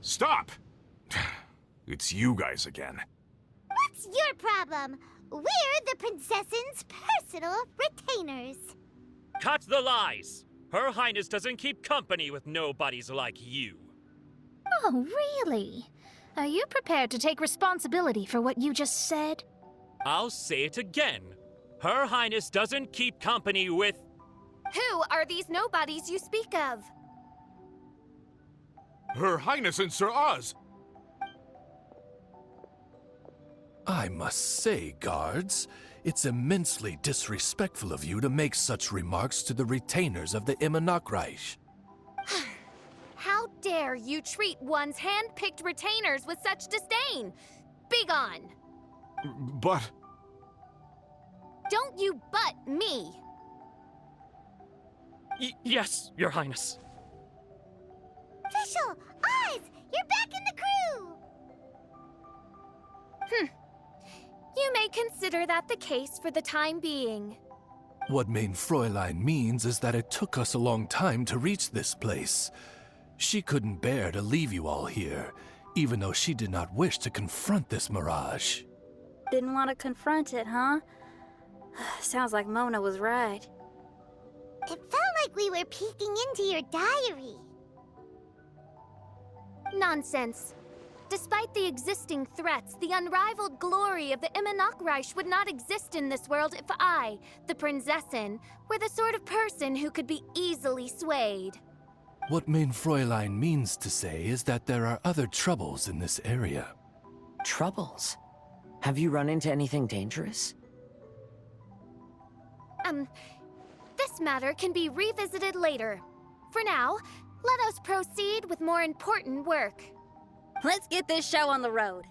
Stop! It's you guys again. What's your problem? We're the princess's personal retainers. Cut the lies! Her Highness doesn't keep company with nobodies like you. Oh, really? Are you prepared to take responsibility for what you just said? I'll say it again. Her Highness doesn't keep company with... Who are these nobodies you speak of? Her Highness and Sir Oz! I must say, guards, it's immensely disrespectful of you to make such remarks to the retainers of the Immernachtreich. How dare you treat one's hand-picked retainers with such disdain? Begone! But... Don't you butt me! Yes, Your Highness. Official! Oz! You're back in the crew! You may consider that the case for the time being. What Mein Fräulein means is that it took us a long time to reach this place. She couldn't bear to leave you all here, even though she did not wish to confront this mirage. Didn't want to confront it, huh? Sounds like Mona was right. It felt like we were peeking into your diary. Nonsense. Despite the existing threats, the unrivaled glory of the Immernachtreich would not exist in this world if I, the Prinzessin, were the sort of person who could be easily swayed. What Mein Fräulein means to say is that there are other troubles in this area. Troubles? Have you run into anything dangerous? This matter can be revisited later. For now, let us proceed with more important work. Let's get this show on the road.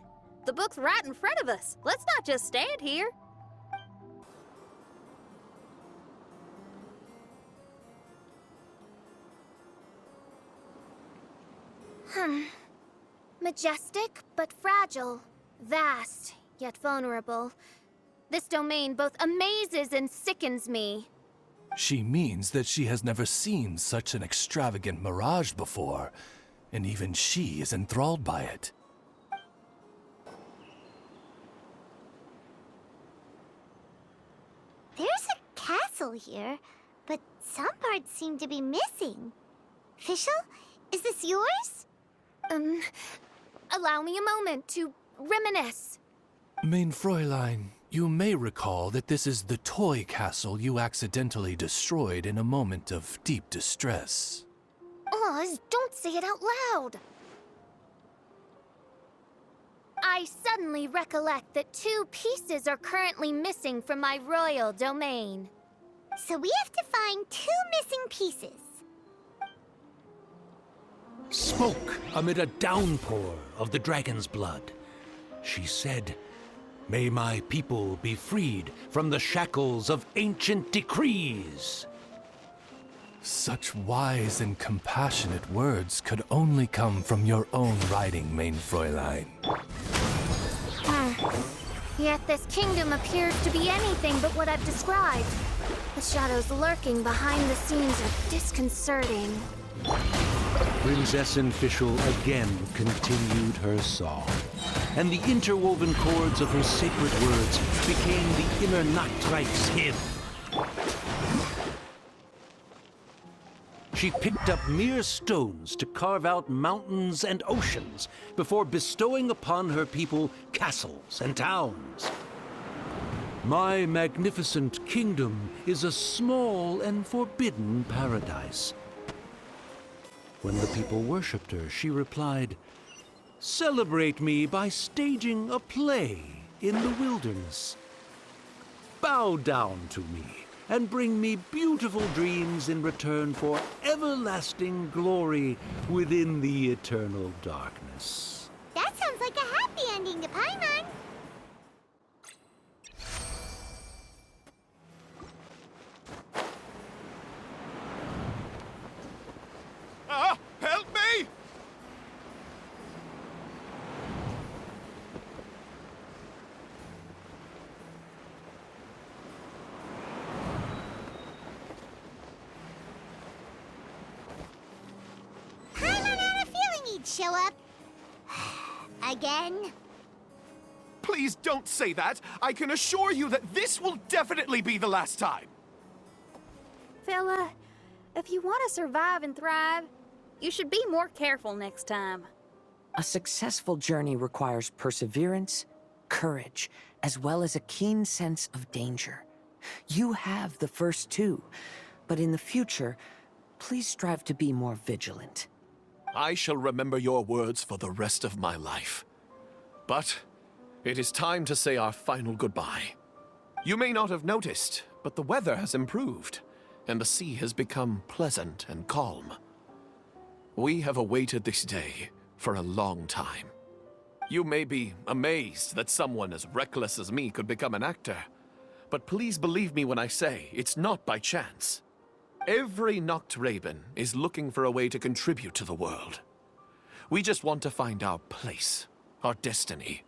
The book's right in front of us. Let's not just stand here. Majestic, but fragile. Vast, yet vulnerable. This domain both amazes and sickens me. She means that she has never seen such an extravagant mirage before, and even she is enthralled by it. There's a castle here, but some parts seem to be missing. Official, is this yours? Allow me a moment to reminisce. Mein Fräulein, you may recall that this is the toy castle you accidentally destroyed in a moment of deep distress. Oz, don't say it out loud. I suddenly recollect that 2 pieces are currently missing from my royal domain. So we have to find 2 missing pieces. Spoke amid a downpour of the dragon's blood. She said, "May my people be freed from the shackles of ancient decrees." Such wise and compassionate words could only come from your own writing, Mein Fräulein. Yet this kingdom appears to be anything but what I've described. The shadows lurking behind the scenes are disconcerting. Prinzessin Fischl again continued her song, and the interwoven chords of her sacred words became the Immernachtreich's hymn. She picked up mere stones to carve out mountains and oceans before bestowing upon her people castles and towns. My magnificent kingdom is a small and forbidden paradise. When the people worshipped her, she replied, "Celebrate me by staging a play in the wilderness. Bow down to me and bring me beautiful dreams in return for everlasting glory within the eternal darkness." That sounds like a happy ending to Paimon. Help me! Paimon had a feeling he'd show up. Again? Please don't say that. I can assure you that this will definitely be the last time. Fella, if you want to survive and thrive, you should be more careful next time. A successful journey requires perseverance, courage, as well as a keen sense of danger. You have the first two, but in the future, please strive to be more vigilant. I shall remember your words for the rest of my life. But it is time to say our final goodbye. You may not have noticed, but the weather has improved, and the sea has become pleasant and calm. We have awaited this day for a long time. You may be amazed that someone as reckless as me could become an actor, but please believe me when I say it's not by chance. Every Nachtraben is looking for a way to contribute to the world. We just want to find our place, our destiny.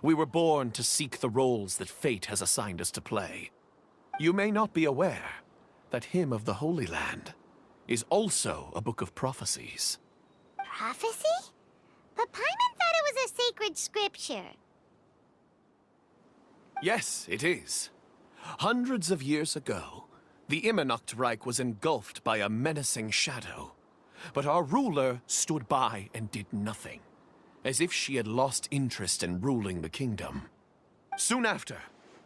We were born to seek the roles that fate has assigned us to play. You may not be aware that Hymn of the Holy Land is also a book of prophecies. Prophecy? But Paimon thought it was a sacred scripture. Yes, it is. Hundreds of years ago, the Immernachtreich was engulfed by a menacing shadow. But our ruler stood by and did nothing, as if she had lost interest in ruling the kingdom. Soon after,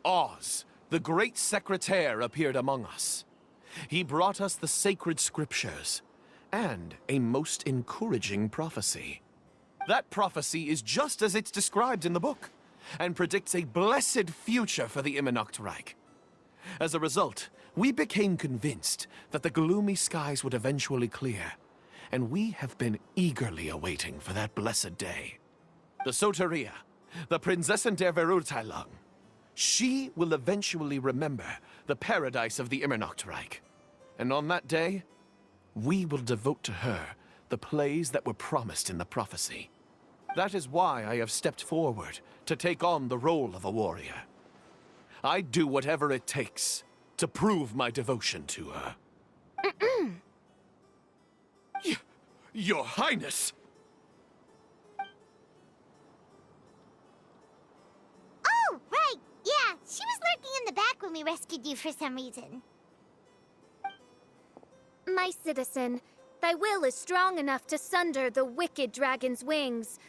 Oz, the great secretaire, appeared among us. He brought us the sacred scriptures and a most encouraging prophecy. That prophecy is just as it's described in the book, and predicts a blessed future for the Immernachtreich. As a result, we became convinced that the gloomy skies would eventually clear, and we have been eagerly awaiting for that blessed day. The Soteria, the Prinzessin der Verurteilung, she will eventually remember the paradise of the Immernachtreich. And on that day, we will devote to her the plays that were promised in the prophecy. That is why I have stepped forward to take on the role of a warrior. I'd do whatever it takes to prove my devotion to her. Your Highness! Oh, right! Yeah, she was lurking in the back when we rescued you for some reason. My citizen, thy will is strong enough to sunder the wicked dragon's wings.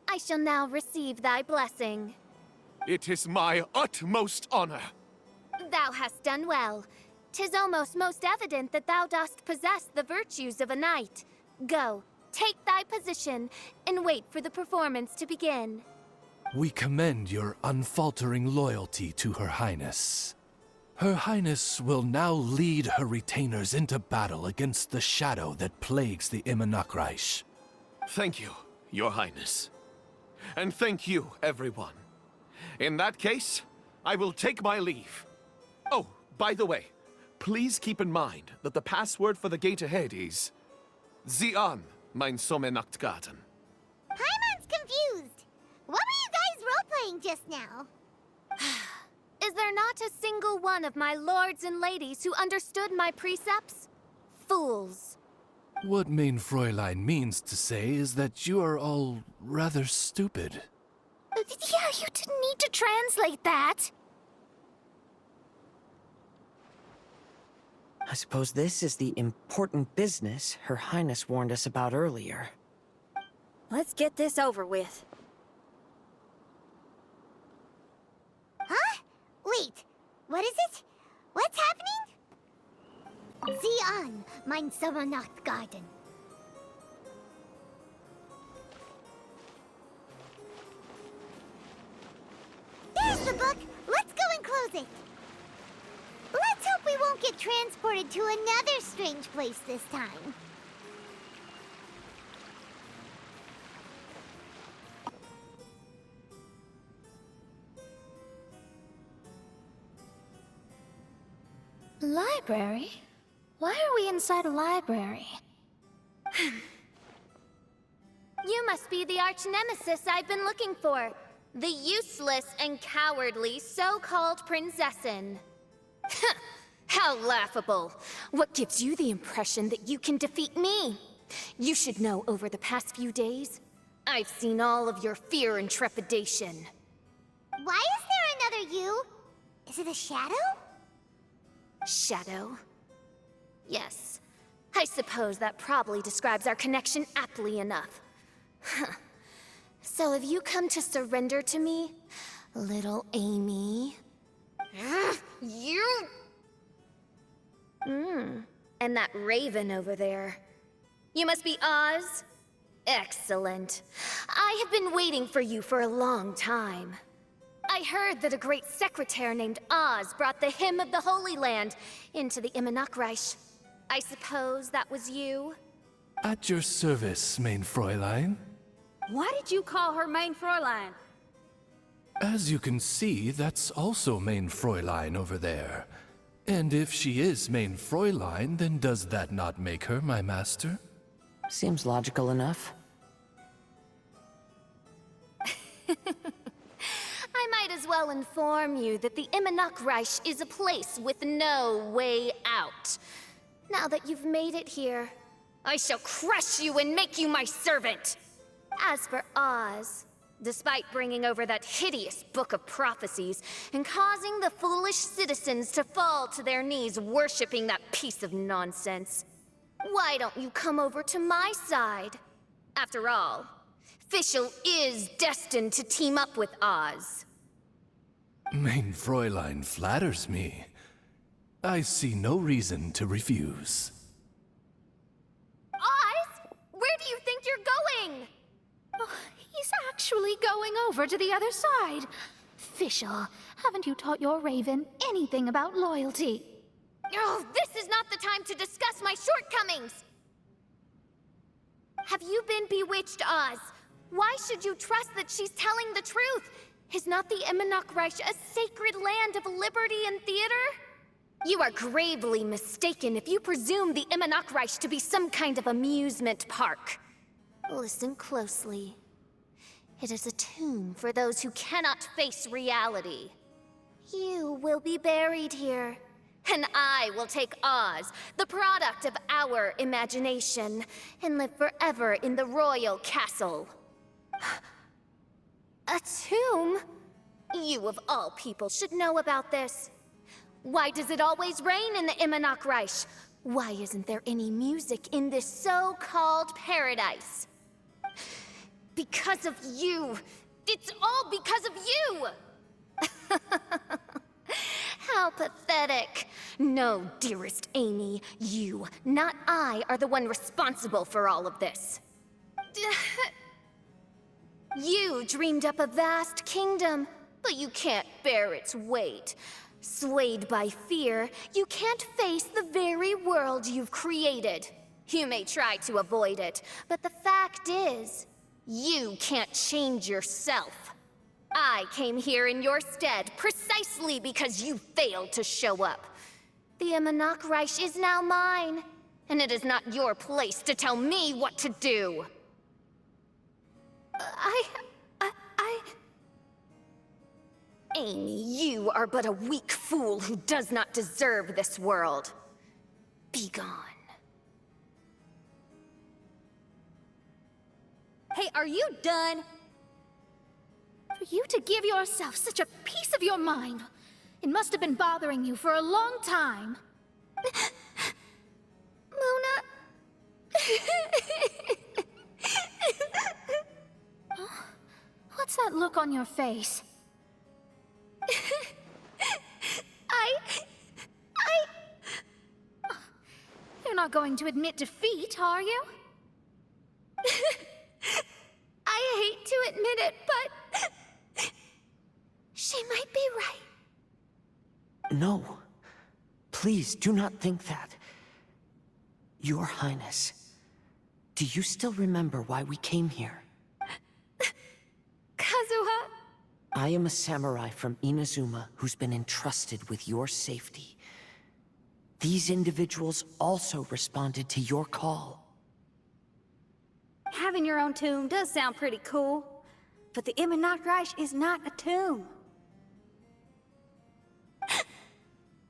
I shall now receive thy blessing. It is my utmost honor. Thou hast done well. 'Tis almost most evident that thou dost possess the virtues of a knight. Go, take thy position, and wait for the performance to begin. We commend your unfaltering loyalty to Her Highness. Her Highness will now lead her retainers into battle against the shadow that plagues the Immernachtreich. Thank you, Your Highness. And thank you, everyone. In that case, I will take my leave. Oh, by the way, please keep in mind that the password for the gate ahead is Zian, mein Sommernachtgarten. Paimon's confused. What were you guys role-playing just now? Is there not a single one of my lords and ladies who understood my precepts? Fools. What Mein Fräulein means to say is that you are all rather stupid. Yeah, you didn't need to translate that. I suppose this is the important business Her Highness warned us about earlier. Let's get this over with. Huh? Wait, what is it? What's happening? Zian, mein Sommernachtgarten. There's the book. Let's go and close it. Let's hope we won't get transported to another strange place this time. Library? Why are we inside a library? You must be the arch-nemesis I've been looking for. The useless and cowardly so-called Prinzessin. How laughable. What gives you the impression that you can defeat me? You should know over the past few days, I've seen all of your fear and trepidation. Why is there another you? Is it a shadow? Shadow? Yes. I suppose that probably describes our connection aptly enough. So have you come to surrender to me, little Amy? You... And that raven over there. You must be Oz? Excellent. I have been waiting for you for a long time. I heard that a great secretary named Oz brought the Hymn of the Holy Land into the Immernachtreich. I suppose that was you? At your service, mein Fräulein. Why did you call her Main Fräulein? As you can see, that's also mein Fräulein over there. And if she is mein Fräulein, then does that not make her my master? Seems logical enough. I might as well inform you that the Immernachtreich is a place with no way out. Now that you've made it here, I shall crush you and make you my servant! As for Oz, despite bringing over that hideous book of prophecies and causing the foolish citizens to fall to their knees worshipping that piece of nonsense, why don't you come over to my side? After all, Fischl is destined to team up with Oz. Mein Fräulein flatters me. I see no reason to refuse. Oz? Where do you think you're going? Oh, he's actually going over to the other side. Fischl, haven't you taught your raven anything about loyalty? Oh, this is not the time to discuss my shortcomings! Have you been bewitched, Oz? Why should you trust that she's telling the truth? Is not the Immernachtreich a sacred land of liberty and theater? You are gravely mistaken if you presume the Immernachtreich to be some kind of amusement park. Listen closely. It is a tomb for those who cannot face reality. You will be buried here, and I will take Oz, the product of our imagination, and live forever in the royal castle. A tomb? You of all people should know about this. Why does it always rain in the Immernachtreich? Why isn't there any music in this so-called paradise? Because of you! It's all because of you! How pathetic. No, dearest Amy, you, not I, are the one responsible for all of this. You dreamed up a vast kingdom, but you can't bear its weight. Swayed by fear, you can't face the very world you've created. You may try to avoid it, but the fact is, you can't change yourself. I came here in your stead precisely because you failed to show up. The Immernachtreich is now mine, and it is not your place to tell me what to do. Amy, you are but a weak fool who does not deserve this world. Be gone. Hey, are you done? For you to give yourself such a piece of your mind, it must have been bothering you for a long time. Luna? Huh? What's that look on your face? You're not going to admit defeat, are you? I hate to admit it, but she might be right. No. Please do not think that. Your Highness, do you still remember why we came here? Kazuha? I am a samurai from Inazuma who's been entrusted with your safety. These individuals also responded to your call. Having your own tomb does sound pretty cool, but the Immernachtreich is not a tomb.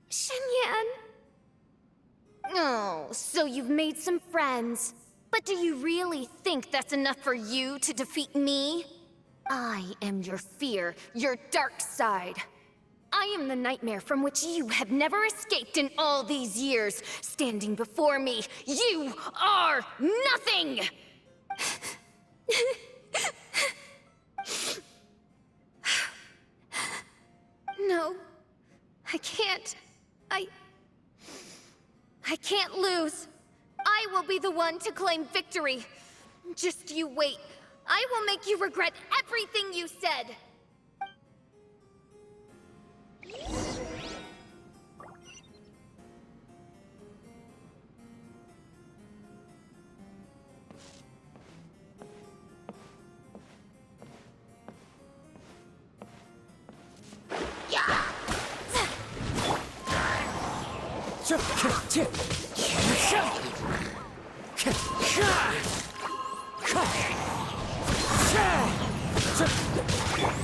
Shenyan? Oh, so you've made some friends. But do you really think that's enough for you to defeat me? I am your fear, your dark side. I am the nightmare from which you have never escaped in all these years. Standing before me, you are nothing! No, I can't. I can't lose. I will be the one to claim victory. Just you wait. I will make you regret everything you said.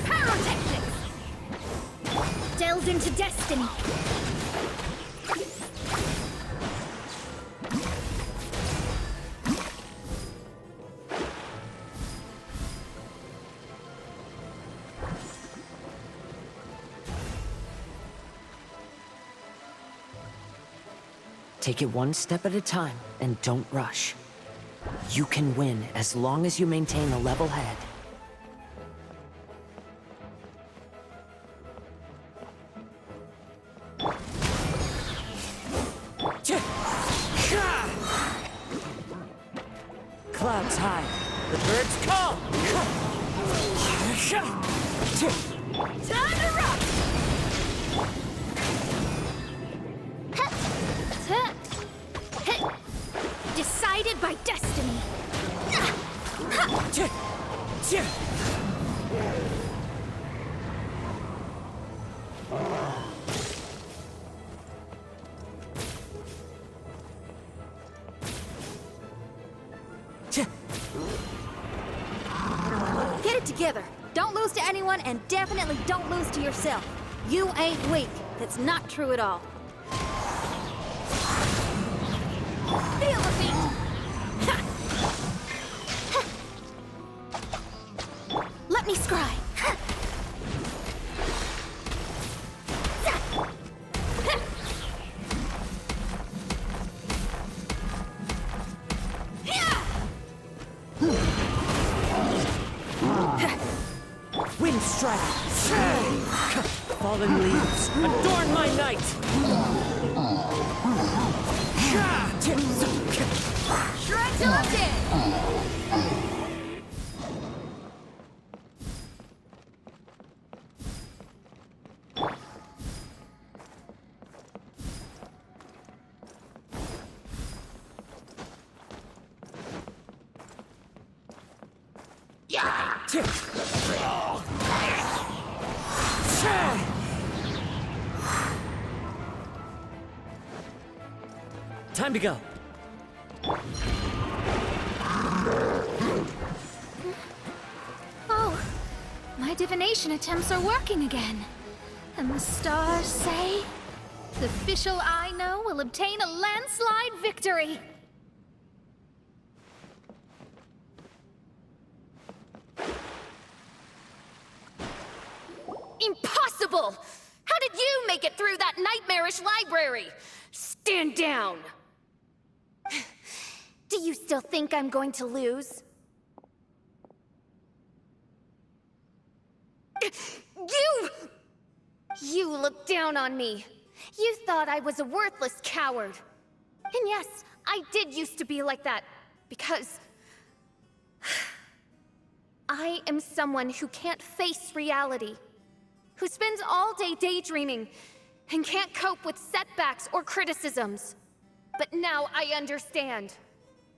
Pyrotechnics! Delve into destiny. Take it one step at a time, and don't rush. You can win as long as you maintain a level head. Clouds high, the birds call! Time to rock! Decided by destiny. Get it together. Don't lose to anyone, and definitely don't lose to yourself. You ain't weak. That's not true at all. Feel the beat! Let me scry. Wind strike! Fallen leaves, adorn my night! Shred till I'm dead! Time to go. Oh, my divination attempts are working again. And the stars say the official I know will obtain a landslide victory. Impossible! How did you make it through that nightmarish library? Stand down! Do you still think I'm going to lose? You looked down on me. You thought I was a worthless coward. And yes, I did used to be like that, because I am someone who can't face reality, who spends all day daydreaming and can't cope with setbacks or criticisms. But now I understand.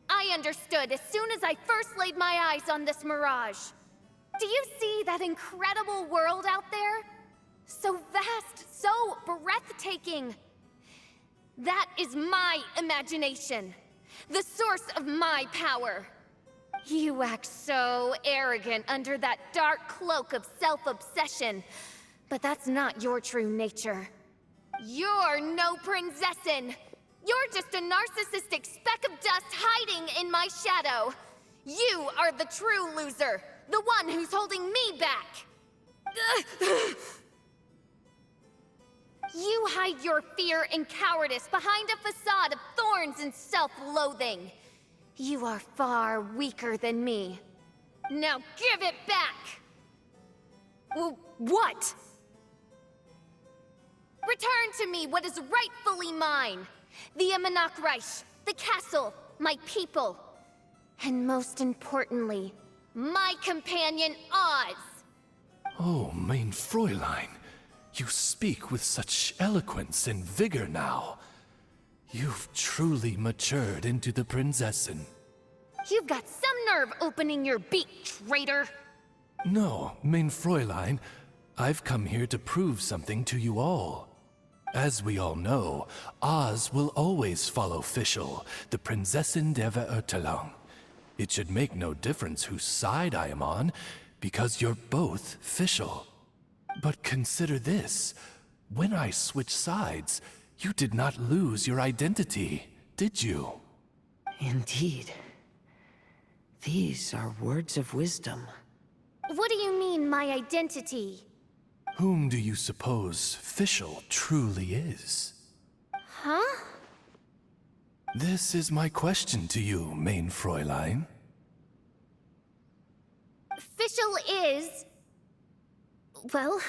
I understood as soon as I first laid my eyes on this mirage. Do you see that incredible world out there? So vast, so breathtaking. That is my imagination, the source of my power. You act so arrogant under that dark cloak of self-obsession, but that's not your true nature. You're no princessin. You're just a narcissistic speck of dust hiding in my shadow. You are the true loser, the one who's holding me back. You hide your fear and cowardice behind a facade of thorns and self-loathing. You are far weaker than me. Now give it back! What? Return to me what is rightfully mine. The Imanok Reich, the castle, my people. And most importantly, my companion Oz. Oh, mein Fräulein, you speak with such eloquence and vigor now. You've truly matured into the Prinzessin. You've got some nerve opening your beak, traitor! No, mein Fräulein, I've come here to prove something to you all. As we all know, Oz will always follow Fischl, the Prinzessin der Verurteilung. It should make no difference whose side I am on, because you're both Fischl. But consider this. When I switched sides, you did not lose your identity, did you? Indeed. These are words of wisdom. What do you mean, my identity? Whom do you suppose Fischl truly is? Huh? This is my question to you, mein Fräulein. Fischl is... Well...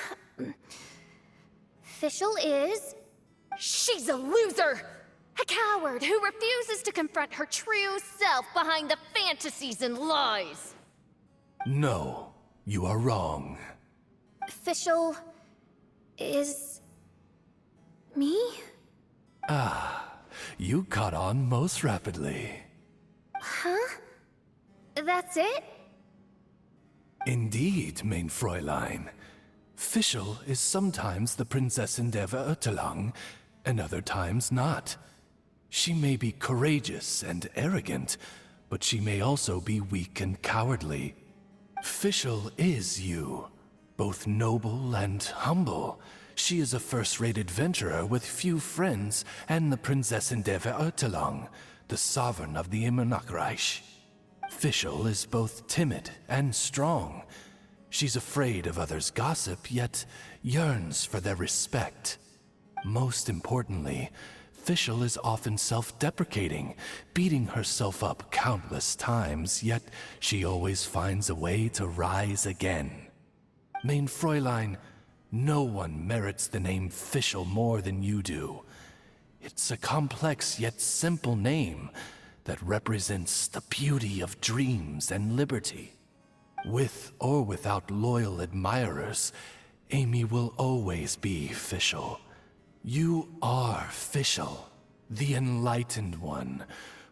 Fischl is... She's a loser! A coward who refuses to confront her true self behind the fantasies and lies! No, you are wrong. Fischl... is... me? You caught on most rapidly. Huh? That's it? Indeed, mein Fräulein. Fischl is sometimes the Prinzessin der Verurteilung, and other times not. She may be courageous and arrogant, but she may also be weak and cowardly. Fischl is you, both noble and humble. She is a first-rate adventurer with few friends and the Prinzessin der Verurteilung, the sovereign of the Imanok Reich. Fischl is both timid and strong. She's afraid of others' gossip, yet yearns for their respect. Most importantly, Fischl is often self-deprecating, beating herself up countless times, yet she always finds a way to rise again. Mein Fräulein, no one merits the name Fischl more than you do. It's a complex yet simple name that represents the beauty of dreams and liberty. With or without loyal admirers, Amy will always be Fischl. You are Fischl, the enlightened one,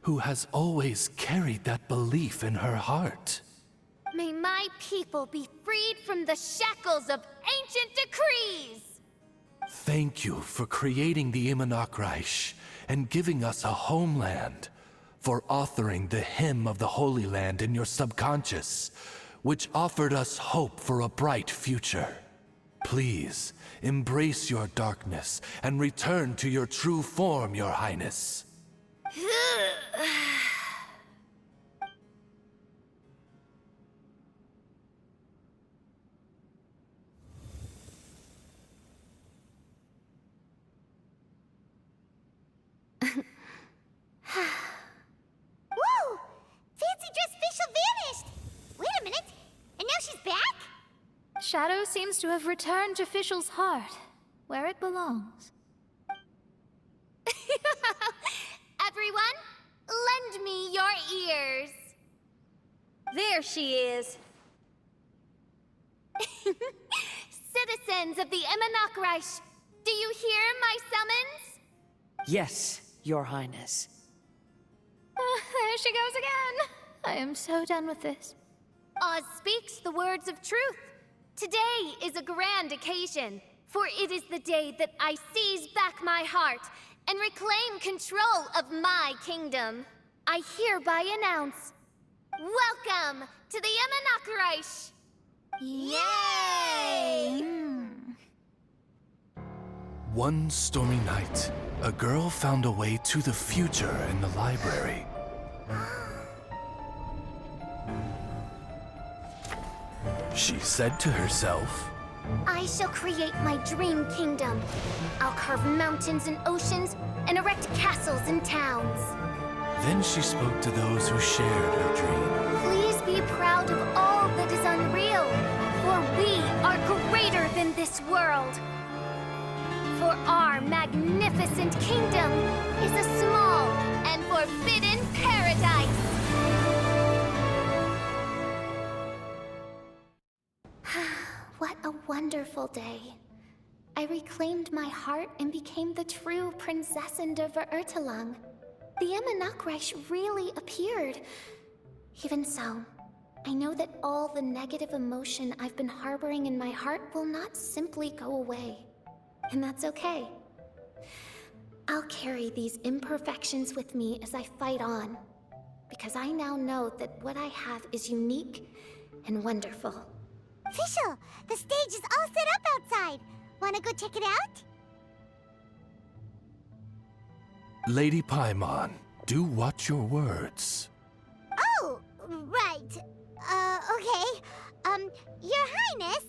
who has always carried that belief in her heart. May my people be freed from the shackles of ancient decrees! Thank you for creating the Imanok Reich and giving us a homeland, for authoring the hymn of the Holy Land in your subconscious, which offered us hope for a bright future. Please, embrace your darkness and return to your true form, Your Highness. Whoa! Fancy dress Fischl vanished! Wait a minute, and now she's back? Shadow seems to have returned to Fischl's heart, where it belongs. Everyone, lend me your ears. There she is. Citizens of the Imanok Reich, do you hear my summons? Yes, Your Highness. There she goes again. I am so done with this. Oz speaks the words of truth. Today is a grand occasion, for it is the day that I seize back my heart and reclaim control of my kingdom. I hereby announce, welcome to the Imanok Reich! Yay! One stormy night, a girl found a way to the future in the library. She said to herself, I shall create my dream kingdom. I'll carve mountains and oceans and erect castles and towns. Then she spoke to those who shared her dream. Please be proud of all that is unreal, for we are greater than this world. For our magnificent kingdom is a small and forbidden paradise. What a wonderful day. I reclaimed my heart and became the true Prinzessin de Verurtelang. The Immernachtreich really appeared. Even so, I know that all the negative emotion I've been harboring in my heart will not simply go away. And that's okay. I'll carry these imperfections with me as I fight on, because I now know that what I have is unique and wonderful. Fischl, the stage is all set up outside. Wanna go check it out? Lady Paimon, do watch your words. Oh, right. Okay. Your Highness,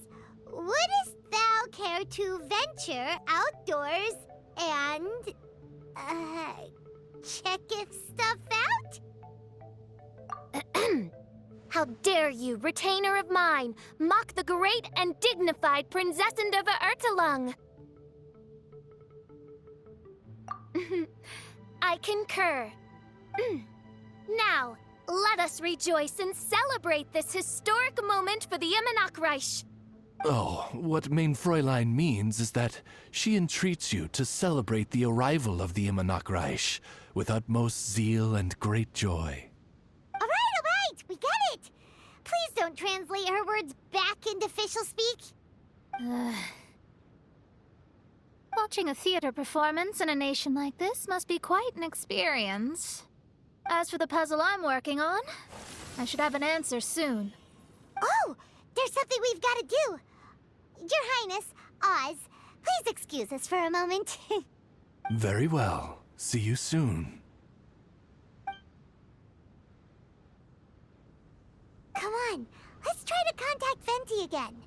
wouldst thou care to venture outdoors and, check if stuff out? How dare you, retainer of mine, mock the great and dignified Prinzessin de Verurtelang? I concur. Now, let us rejoice and celebrate this historic moment for the Immernachtreich. Oh, what Mein Fräulein means is that she entreats you to celebrate the arrival of the Immernachtreich with utmost zeal and great joy. All right, we get it. Please don't translate her words back into official speak. Watching a theater performance in a nation like this must be quite an experience. As for the puzzle I'm working on, I should have an answer soon. Oh, there's something we've got to do. Your Highness, Oz, please excuse us for a moment. Very well. See you soon. Come on, let's try to contact Venti again.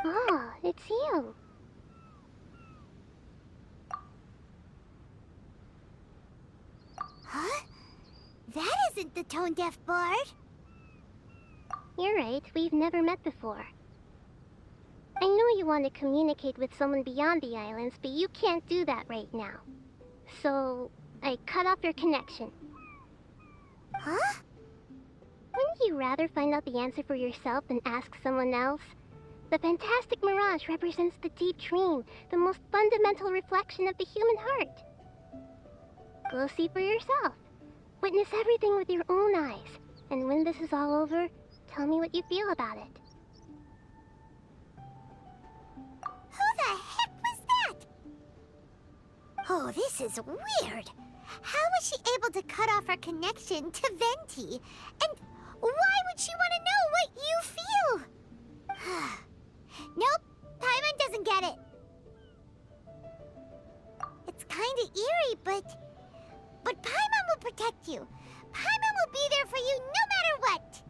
Oh, it's you. Huh? That isn't the tone-deaf bard. You're right, we've never met before. I know you want to communicate with someone beyond the islands, but you can't do that right now. So, I cut off your connection. Huh? Wouldn't you rather find out the answer for yourself than ask someone else? The fantastic mirage represents the deep dream, the most fundamental reflection of the human heart. Go see for yourself. Witness everything with your own eyes. And when this is all over, tell me what you feel about it. Who the heck was that? Oh, this is weird. How was she able to cut off her connection to Venti? And why would she want to know what you feel? Nope, Paimon doesn't get it. It's kinda eerie, but Paimon will protect you. Paimon will be there for you no matter what.